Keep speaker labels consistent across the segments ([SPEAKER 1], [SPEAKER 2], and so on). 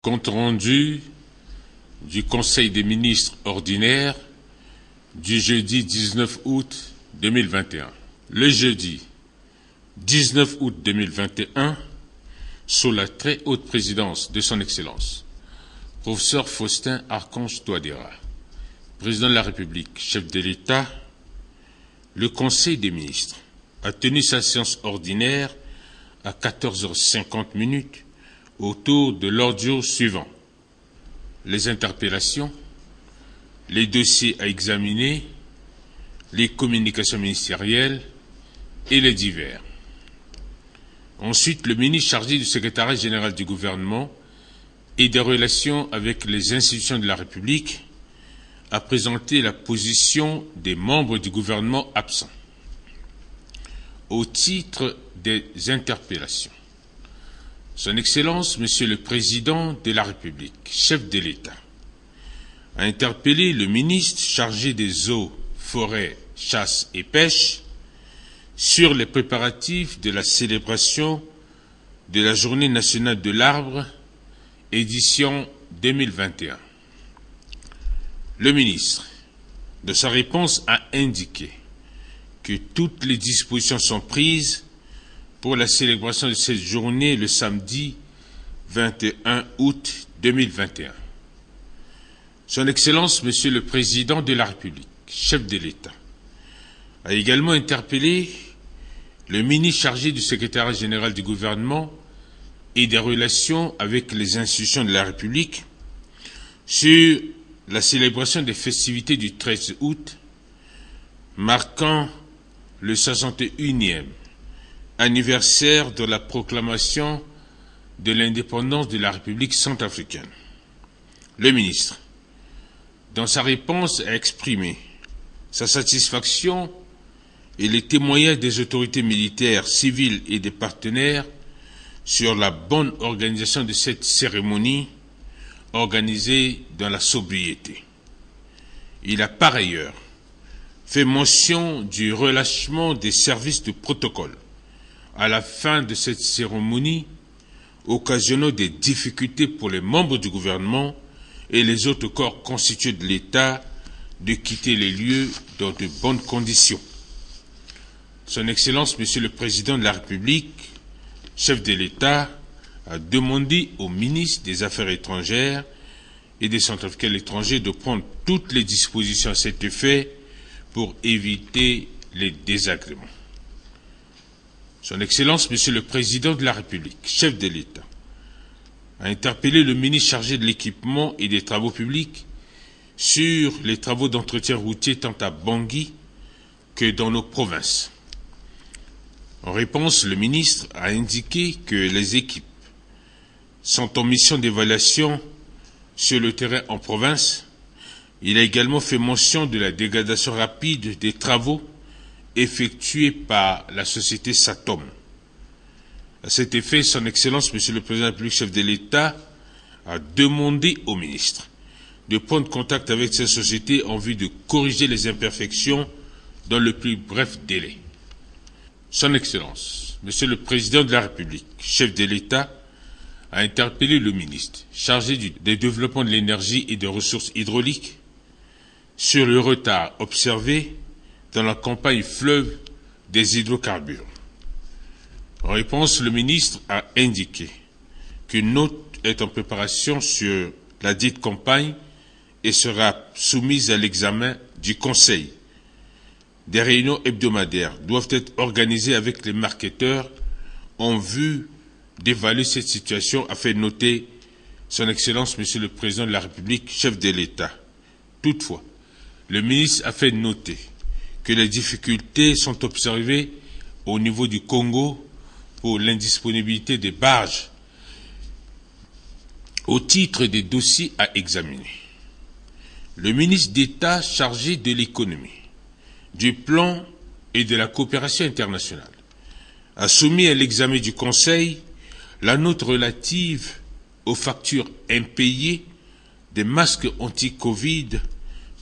[SPEAKER 1] Compte rendu du Conseil des ministres ordinaire du jeudi 19 août 2021. Le jeudi 19 août 2021, sous la très haute présidence de son Excellence, professeur Faustin Archange Touadéra, président de la République, chef de l'État, le Conseil des ministres a tenu sa séance ordinaire à 14h50 autour de l'ordre du jour suivant: les interpellations, les dossiers à examiner, les communications ministérielles et les divers. Ensuite, le ministre chargé du secrétariat général du gouvernement et des relations avec les institutions de la République a présenté la position des membres du gouvernement absents. Au titre des interpellations, Son Excellence, Monsieur le Président de la République, chef de l'État, a interpellé le ministre chargé des eaux, forêts, chasse et pêche sur les préparatifs de la célébration de la Journée nationale de l'arbre, édition 2021. Le ministre, de sa réponse, a indiqué que toutes les dispositions sont prises pour la célébration de cette journée le samedi 21 août 2021. Son Excellence, Monsieur le Président de la République, chef de l'État, a également interpellé le ministre chargé du secrétariat général du gouvernement et des relations avec les institutions de la République sur la célébration des festivités du 13 août, marquant le 61e anniversaire de la proclamation de l'indépendance de la République centrafricaine. Le ministre, dans sa réponse, a exprimé sa satisfaction et les témoignages des autorités militaires, civiles et des partenaires sur la bonne organisation de cette cérémonie organisée dans la sobriété. Il a par ailleurs fait mention du relâchement des services de protocole à la fin de cette cérémonie, occasionnant des difficultés pour les membres du gouvernement et les autres corps constitués de l'État de quitter les lieux dans de bonnes conditions. Son Excellence, Monsieur le Président de la République, chef de l'État, a demandé au ministre des Affaires étrangères et des Centrafricains à l'étranger de prendre toutes les dispositions à cet effet pour éviter les désagréments. Son Excellence, Monsieur le Président de la République, chef de l'État, a interpellé le ministre chargé de l'équipement et des travaux publics sur les travaux d'entretien routier tant à Bangui que dans nos provinces. En réponse, le ministre a indiqué que les équipes sont en mission d'évaluation sur le terrain en province. Il a également fait mention de la dégradation rapide des travaux effectués par la société Satom. À cet effet, Son Excellence, Monsieur le Président de la République, chef de l'État, a demandé au ministre de prendre contact avec cette société en vue de corriger les imperfections dans le plus bref délai. Son Excellence, Monsieur le Président de la République, chef de l'État, a interpellé le ministre chargé du développement de l'énergie et des ressources hydrauliques sur le retard observé dans la campagne fleuve des hydrocarbures. En réponse, le ministre a indiqué qu'une note est en préparation sur la dite campagne et sera soumise à l'examen du Conseil. Des réunions hebdomadaires doivent être organisées avec les marketeurs en vue d'évaluer cette situation, a fait noter Son Excellence, Monsieur le Président de la République, chef de l'État. Toutefois, le ministre a fait noter que les difficultés sont observées au niveau du Congo pour l'indisponibilité des barges au titre des dossiers à examiner. Le ministre d'État chargé de l'économie, du plan et de la coopération internationale a soumis à l'examen du Conseil la note relative aux factures impayées des masques anti-Covid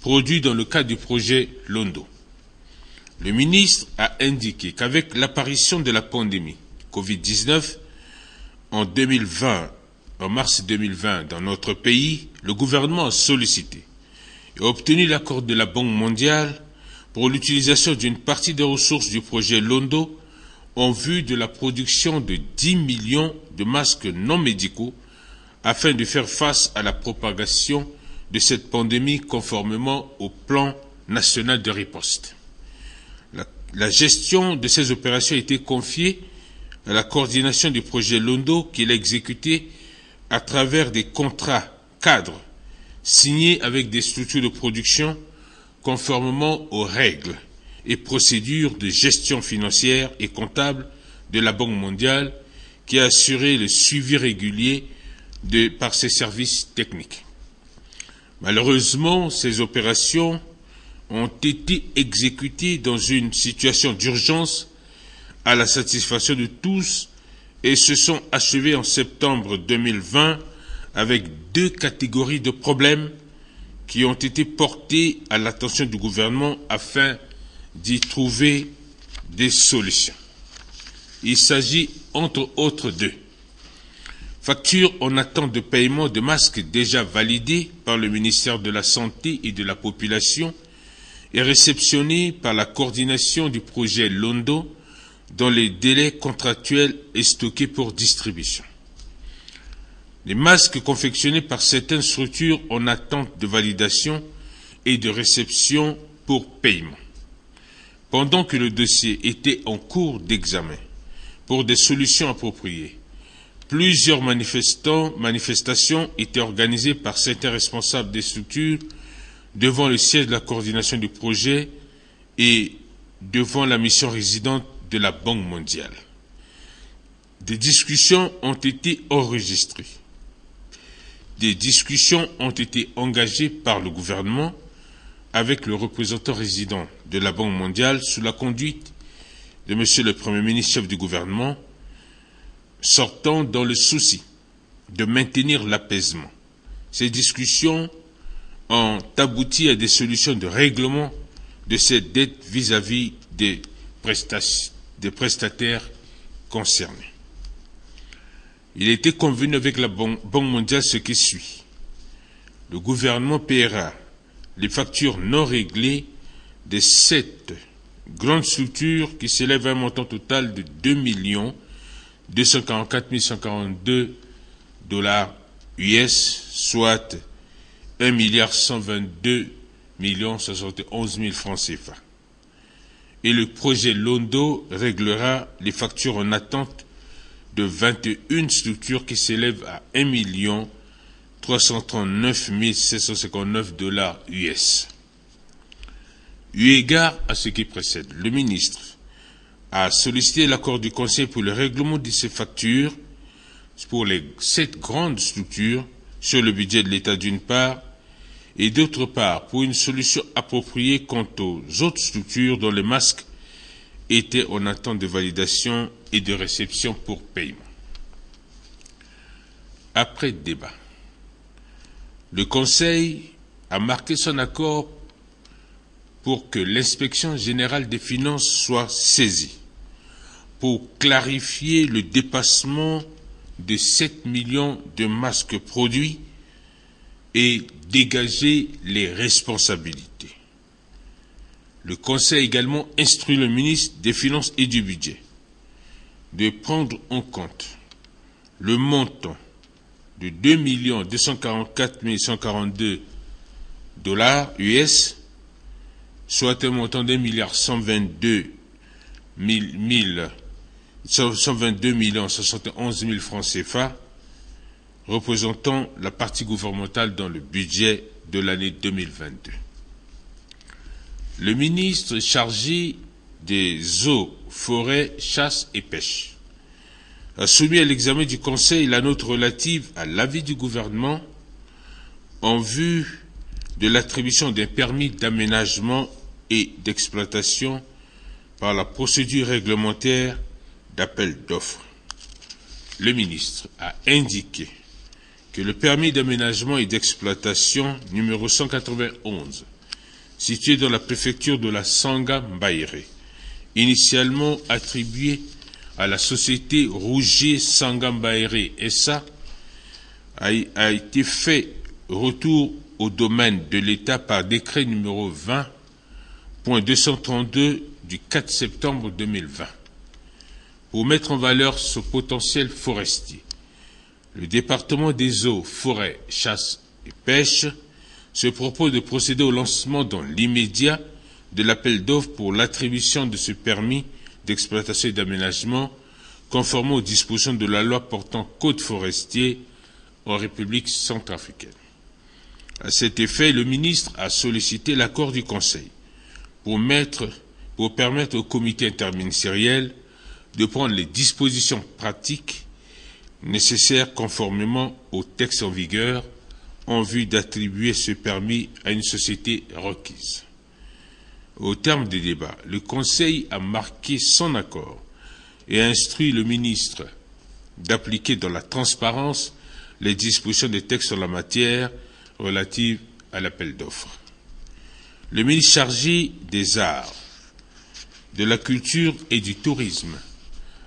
[SPEAKER 1] produits dans le cadre du projet Londo. Le ministre a indiqué qu'avec l'apparition de la pandémie Covid-19 en 2020 en mars 2020 dans notre pays, le gouvernement a sollicité et a obtenu l'accord de la Banque mondiale pour l'utilisation d'une partie des ressources du projet Londo en vue de la production de 10 millions de masques non médicaux afin de faire face à la propagation de cette pandémie conformément au plan national de riposte. La gestion de ces opérations a été confiée à la coordination du projet Londo qu'il a exécuté à travers des contrats cadres signés avec des structures de production conformément aux règles et procédures de gestion financière et comptable de la Banque mondiale qui a assuré le suivi régulier par ses services techniques. Malheureusement, ces opérations ont été exécutées dans une situation d'urgence à la satisfaction de tous et se sont achevées en septembre 2020 avec 2 catégories de problèmes qui ont été portés à l'attention du gouvernement afin d'y trouver des solutions. Il s'agit entre autres de factures en attente de paiement de masques déjà validées par le ministère de la Santé et de la Population et réceptionnées par la coordination du projet Londo dans les délais contractuels et stockés pour distribution. Les masques confectionnés par certaines structures en attente de validation et de réception pour paiement. Pendant que le dossier était en cours d'examen pour des solutions appropriées, plusieurs manifestations étaient organisées par certains responsables des structures devant le siège de la coordination du projet et devant la mission résidente de la Banque mondiale. Des discussions ont été enregistrées. Des discussions ont été engagées par le gouvernement avec le représentant résident de la Banque mondiale sous la conduite de M. le Premier ministre, chef du gouvernement, sortant dans le souci de maintenir l'apaisement. Ces discussions ont abouti à des solutions de règlement de cette dette vis-à-vis des prestataires concernés. Il a été convenu avec la Banque mondiale ce qui suit. Le gouvernement paiera les factures non réglées des 7 grandes structures qui s'élèvent à un montant total de 2 244 142 $ US, soit 1 122 71 000 francs CFA. Et le projet Londo réglera les factures en attente de 21 structures qui s'élèvent à 1 339 759 $ US. Eu égard à ce qui précède, le ministre a sollicité l'accord du Conseil pour le règlement de ces factures pour les 7 grandes structures sur le budget de l'État d'une part, et d'autre part pour une solution appropriée quant aux autres structures dont les masques étaient en attente de validation et de réception pour paiement. Après débat, le Conseil a marqué son accord pour que l'Inspection générale des finances soit saisie pour clarifier le dépassement de 7 millions de masques produits et dégager les responsabilités. Le Conseil a également instruit le ministre des Finances et du Budget de prendre en compte le montant de 2 244 142 $ US, soit un montant d'1 122 71 000 francs CFA, représentant la partie gouvernementale dans le budget de l'année 2022. Le ministre chargé des eaux, forêts, chasse et pêche a soumis à l'examen du Conseil la note relative à l'avis du gouvernement en vue de l'attribution d'un permis d'aménagement et d'exploitation par la procédure réglementaire d'appel d'offres. Le ministre a indiqué que le permis d'aménagement et d'exploitation numéro 191, situé dans la préfecture de la Sangha-Mbaéré, initialement attribué à la société Rougier Sangha-Mbaéré SA, a été fait retour au domaine de l'État par décret numéro 20.232 du 4 septembre 2020. Pour mettre en valeur ce potentiel forestier, le département des eaux, forêts, chasse et pêche se propose de procéder au lancement dans l'immédiat de l'appel d'offres pour l'attribution de ce permis d'exploitation et d'aménagement conformément aux dispositions de la loi portant code forestier en République centrafricaine. À cet effet, le ministre a sollicité l'accord du Conseil pour permettre au comité interministériel de prendre les dispositions pratiques nécessaires conformément aux textes en vigueur en vue d'attribuer ce permis à une société requise. Au terme des débats, le Conseil a marqué son accord et a instruit le ministre d'appliquer dans la transparence les dispositions des textes en la matière relatives à l'appel d'offres. Le ministre chargé des Arts, de la Culture et du Tourisme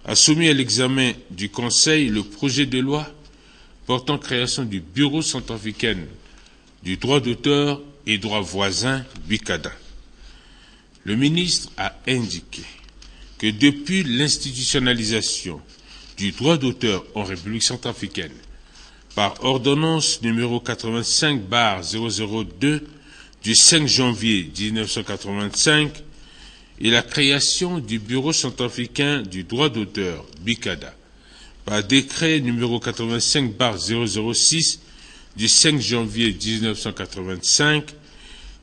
[SPEAKER 1] a soumis à l'examen du Conseil le projet de loi portant création du Bureau centrafricain du droit d'auteur et droit voisin, BICADA. Le ministre a indiqué que depuis l'institutionnalisation du droit d'auteur en République centrafricaine par ordonnance numéro 85/002 du 5 janvier 1985 et la création du Bureau centrafricain du droit d'auteur, BICADA, par décret numéro 85/006 du 5 janvier 1985,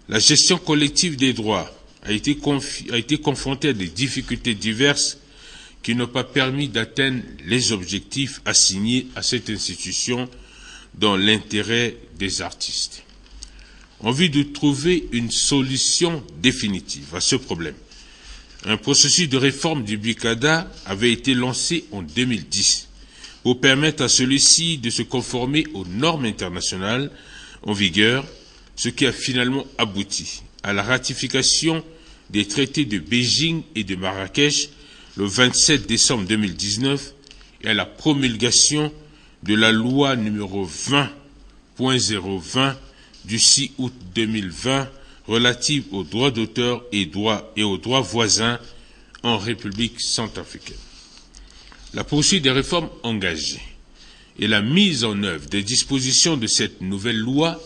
[SPEAKER 1] la gestion collective des droits a été confrontée à des difficultés diverses qui n'ont pas permis d'atteindre les objectifs assignés à cette institution dans l'intérêt des artistes. En vue de trouver une solution définitive à ce problème, un processus de réforme du BICADA avait été lancé en 2010 pour permettre à celui-ci de se conformer aux normes internationales en vigueur, ce qui a finalement abouti à la ratification des traités de Beijing et de Marrakech le 27 décembre 2019 et à la promulgation de la loi numéro 20.020 du 6 août 2020 relative aux droits d'auteur et aux droits voisins en République centrafricaine. La poursuite des réformes engagées et la mise en œuvre des dispositions de cette nouvelle loi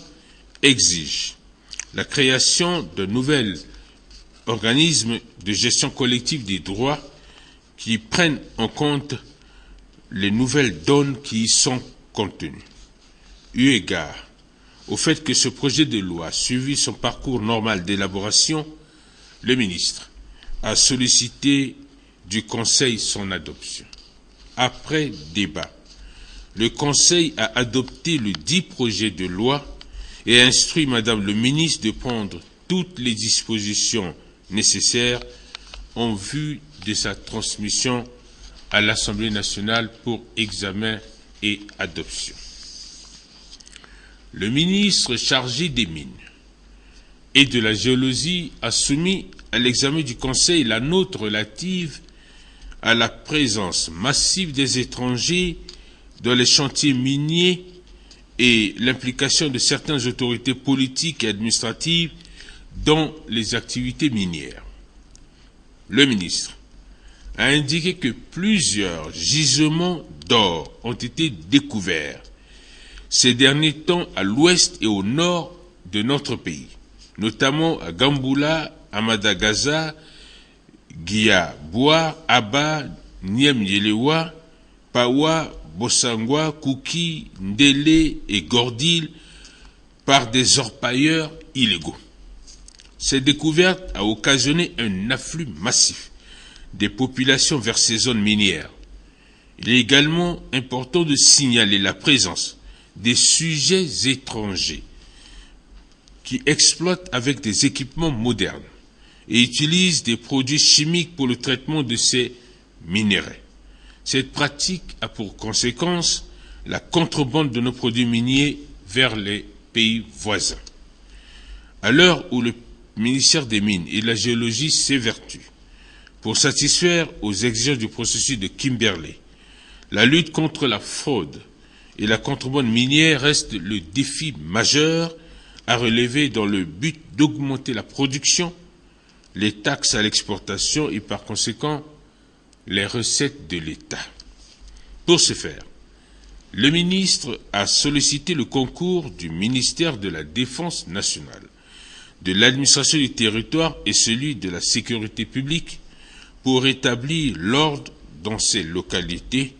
[SPEAKER 1] exigent la création d'un nouvel organisme de gestion collective des droits qui prennent en compte les nouvelles donnes qui y sont contenues. Eu égard au fait que ce projet de loi a suivi son parcours normal d'élaboration, le ministre a sollicité du Conseil son adoption. Après débat, le Conseil a adopté le dit projet de loi et a instruit Madame le ministre de prendre toutes les dispositions nécessaires en vue de sa transmission à l'Assemblée nationale pour examen et adoption. Le ministre chargé des Mines et de la Géologie a soumis à l'examen du Conseil la note relative à la présence massive des étrangers dans les chantiers miniers et l'implication de certaines autorités politiques et administratives dans les activités minières. Le ministre a indiqué que plusieurs gisements d'or ont été découverts ces derniers temps à l'ouest et au nord de notre pays, notamment à Gamboula, à Madagascar, Guiaboua, Aba, Niemyelewa, Pawa, Bossangwa, Kouki, Ndélé et Gordil par des orpailleurs illégaux. Cette découverte a occasionné un afflux massif des populations vers ces zones minières. Il est également important de signaler la présence des sujets étrangers qui exploitent avec des équipements modernes et utilisent des produits chimiques pour le traitement de ces minerais. Cette pratique a pour conséquence la contrebande de nos produits miniers vers les pays voisins. À l'heure où le ministère des Mines et de la Géologie s'évertue pour satisfaire aux exigences du processus de Kimberley, la lutte contre la fraude et la contrebande minière reste le défi majeur à relever dans le but d'augmenter la production, les taxes à l'exportation et par conséquent les recettes de l'État. Pour ce faire, le ministre a sollicité le concours du ministère de la Défense nationale, de l'administration du territoire et celui de la sécurité publique pour établir l'ordre dans ces localités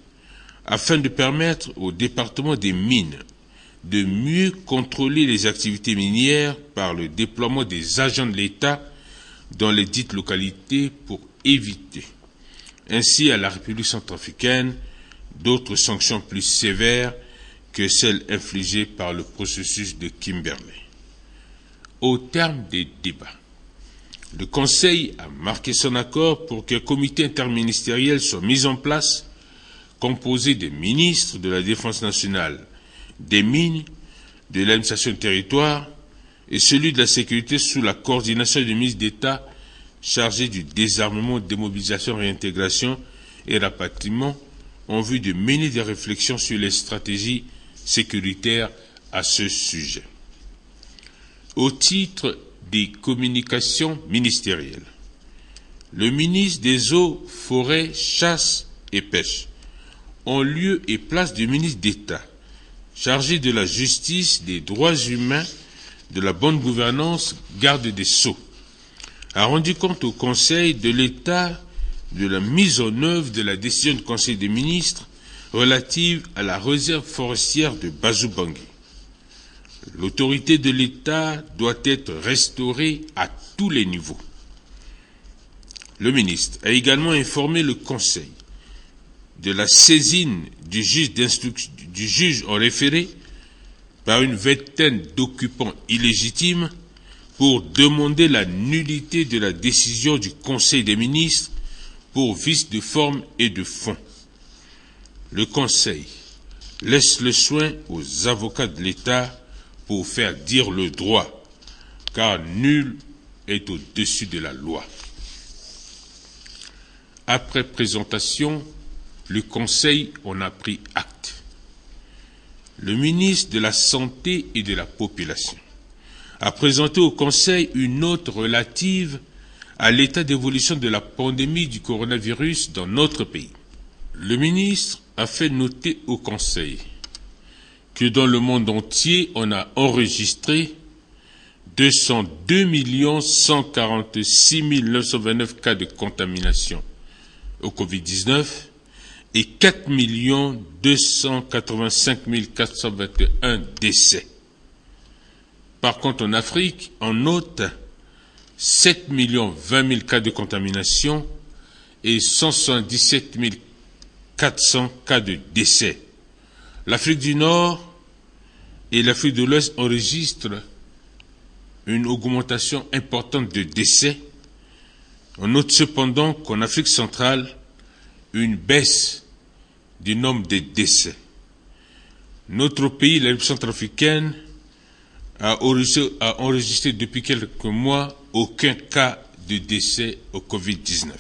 [SPEAKER 1] afin de permettre au département des mines de mieux contrôler les activités minières par le déploiement des agents de l'État dans les dites localités pour éviter ainsi à la République centrafricaine d'autres sanctions plus sévères que celles infligées par le processus de Kimberley. Au terme des débats, le Conseil a marqué son accord pour qu'un comité interministériel soit mis en place, composé des ministres de la Défense nationale, des mines, de l'administration du territoire et celui de la sécurité sous la coordination du ministre d'État chargé du désarmement, démobilisation, réintégration et rapatriement en vue de mener des réflexions sur les stratégies sécuritaires à ce sujet. Au titre des communications ministérielles, le ministre des Eaux, Forêts, Chasse et Pêche, en lieu et place du ministre d'État, chargé de la justice, des droits humains, de la bonne gouvernance, garde des Sceaux, a rendu compte au Conseil de l'état de la mise en œuvre de la décision du Conseil des ministres relative à la réserve forestière de Bazou-Bangui. L'autorité de l'État doit être restaurée à tous les niveaux. Le ministre a également informé le Conseil de la saisine du juge en référé par une vingtaine d'occupants illégitimes pour demander la nullité de la décision du Conseil des ministres pour vice de forme et de fond. Le Conseil laisse le soin aux avocats de l'État pour faire dire le droit, car nul est au-dessus de la loi. Après présentation, le Conseil en a pris acte. Le ministre de la Santé et de la Population a présenté au Conseil une note relative à l'état d'évolution de la pandémie du coronavirus dans notre pays. Le ministre a fait noter au Conseil que dans le monde entier, on a enregistré 202 146 929 cas de contamination au Covid-19 et 4 285 421 décès. Par contre, en Afrique, on note 7 020 000 cas de contamination et 177 400 cas de décès. L'Afrique du Nord et l'Afrique de l'Ouest enregistrent une augmentation importante de décès. On note cependant qu'en Afrique centrale, une baisse du nombre de décès. Notre pays, la République centrafricaine, a enregistré depuis quelques mois aucun cas de décès au Covid-19.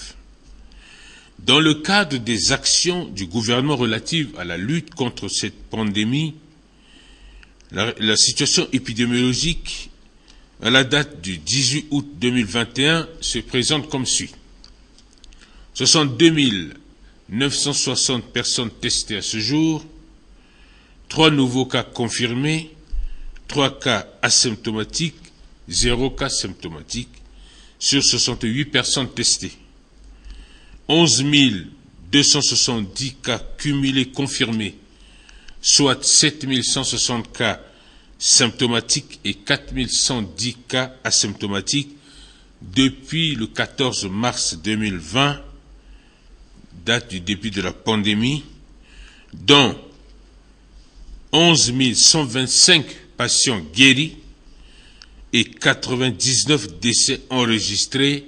[SPEAKER 1] Dans le cadre des actions du gouvernement relatives à la lutte contre cette pandémie, la situation épidémiologique à la date du 18 août 2021 se présente comme suit. 62 960 personnes testées à ce jour, 3 nouveaux cas confirmés, 3 cas asymptomatiques, 0 cas symptomatiques sur 68 personnes testées. 11 270 cas cumulés confirmés, soit 7 160 cas symptomatiques et 4 110 cas asymptomatiques depuis le 14 mars 2020, date du début de la pandémie, dont 11 125 patients guéris et 99 décès enregistrés,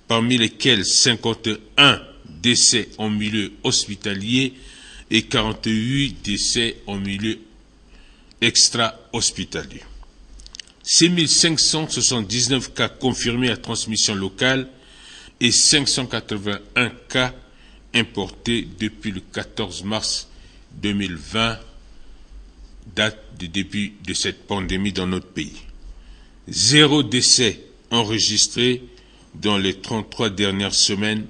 [SPEAKER 1] parmi lesquels 51 décès en milieu hospitalier et 48 décès en milieu extra-hospitalier. 6 579 cas confirmés à transmission locale et 581 cas importés depuis le 14 mars 2020 date du début de cette pandémie dans notre pays. 0 décès enregistré dans les 33 dernières semaines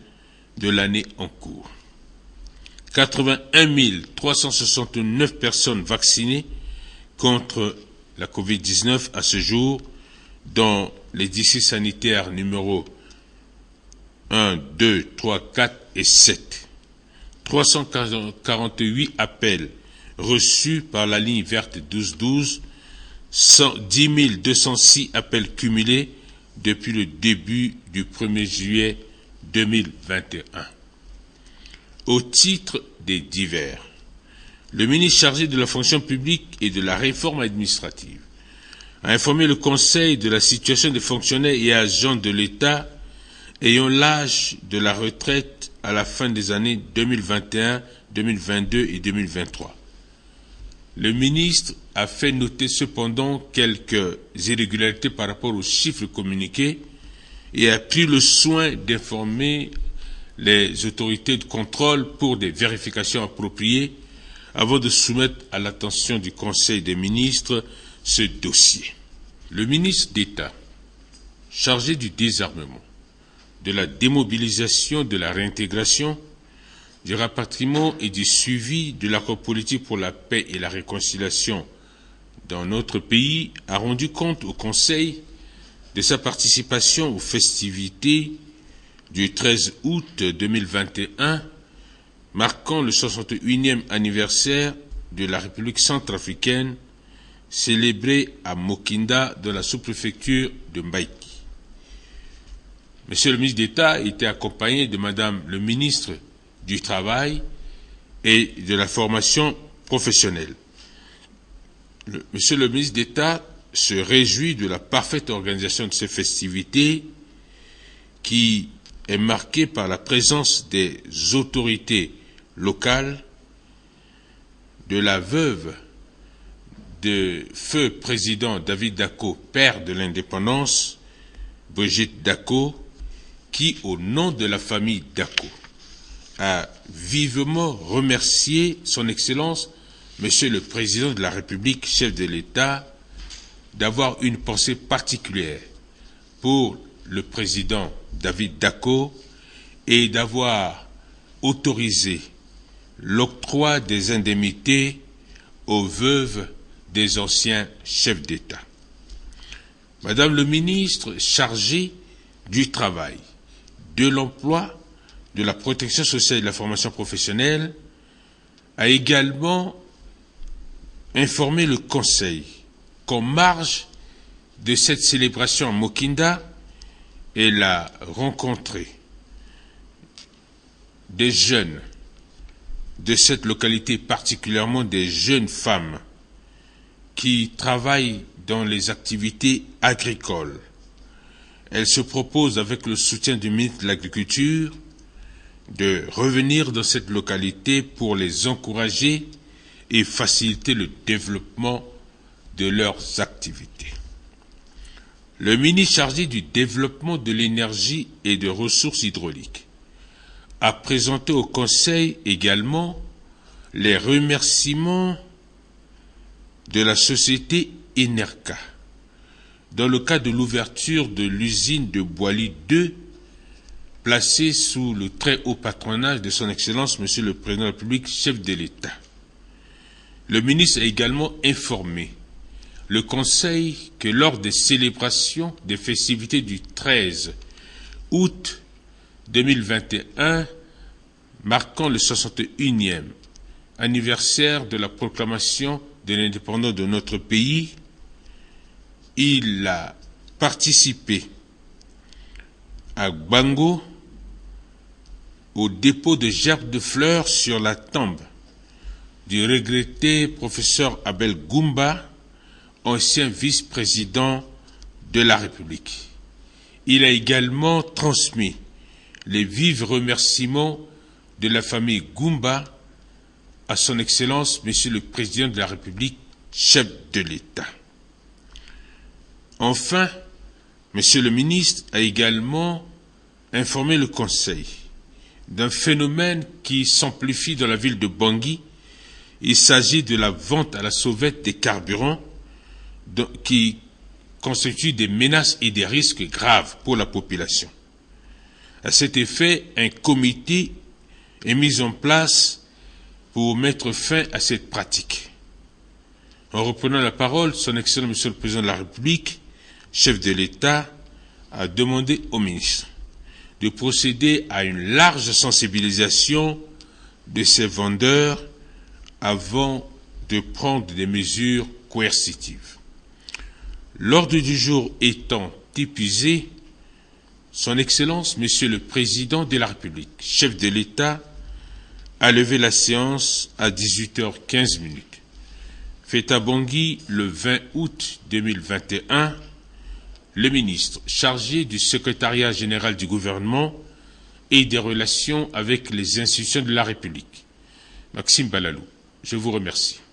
[SPEAKER 1] de l'année en cours. 81 369 personnes vaccinées contre la Covid-19 à ce jour dans les districts sanitaires numéro 1, 2, 3, 4 et 7. 348 appels reçus par la ligne verte 1212, 10 206 appels cumulés depuis le début du 1er juillet 2021. Au titre des divers, le ministre chargé de la fonction publique et de la réforme administrative a informé le Conseil de la situation des fonctionnaires et agents de l'État ayant l'âge de la retraite à la fin des années 2021, 2022 et 2023. Le ministre a fait noter cependant quelques irrégularités par rapport aux chiffres communiqués et a pris le soin d'informer les autorités de contrôle pour des vérifications appropriées avant de soumettre à l'attention du Conseil des ministres ce dossier. Le ministre d'État, chargé du désarmement, de la démobilisation, de la réintégration, du rapatriement et du suivi de l'accord politique pour la paix et la réconciliation dans notre pays, a rendu compte au Conseil de sa participation aux festivités du 13 août 2021, marquant le 61e anniversaire de la République centrafricaine, célébré à Mokinda, dans la sous-préfecture de Mbaïki. Monsieur le ministre d'État était accompagné de Madame le ministre du Travail et de la formation professionnelle. Monsieur le ministre d'État se réjouit de la parfaite organisation de ces festivités qui est marquée par la présence des autorités locales, de la veuve de feu président David Dacko, père de l'indépendance, Brigitte Dacko, qui, au nom de la famille Dacko, a vivement remercié son Excellence, Monsieur le Président de la République, chef de l'État, d'avoir une pensée particulière pour le président David Dacko et d'avoir autorisé l'octroi des indemnités aux veuves des anciens chefs d'État. Madame le ministre chargée du Travail, de l'Emploi, de la Protection sociale et de la formation professionnelle a également informé le Conseil qu'en marge de cette célébration à Mokinda, elle a rencontré des jeunes de cette localité, particulièrement des jeunes femmes qui travaillent dans les activités agricoles. Elle se propose, avec le soutien du ministre de l'Agriculture, de revenir dans cette localité pour les encourager et faciliter le développement de leurs activités. Le ministre chargé du développement de l'énergie et des ressources hydrauliques a présenté au Conseil également les remerciements de la société Enerca dans le cadre de l'ouverture de l'usine de Boili 2, placée sous le très haut patronage de son Excellence, Monsieur le Président de la République, chef de l'État. Le ministre a également informé le Conseil que lors des célébrations des festivités du 13 août 2021, marquant le 61e anniversaire de la proclamation de l'indépendance de notre pays, il a participé à Gbango au dépôt de gerbes de fleurs sur la tombe du regretté professeur Abel Goumba, ancien vice-président de la République. Il a également transmis les vifs remerciements de la famille Goumba à son Excellence, Monsieur le Président de la République, chef de l'État. Enfin, Monsieur le ministre a également informé le Conseil d'un phénomène qui s'amplifie dans la ville de Bangui Il s'agit de la vente à la sauvette des carburants qui constituent des menaces et des risques graves pour la population. À cet effet, un comité est mis en place pour mettre fin à cette pratique. En reprenant la parole, son Excellence Monsieur le Président de la République, chef de l'État, a demandé au ministre de procéder à une large sensibilisation de ces vendeurs avant de prendre des mesures coercitives. L'ordre du jour étant épuisé, son Excellence, Monsieur le Président de la République, chef de l'État, a levé la séance à 18h15. Fait à Bangui le 20 août 2021, le ministre chargé du secrétariat général du gouvernement et des relations avec les institutions de la République, Maxime Balalou. Je vous remercie.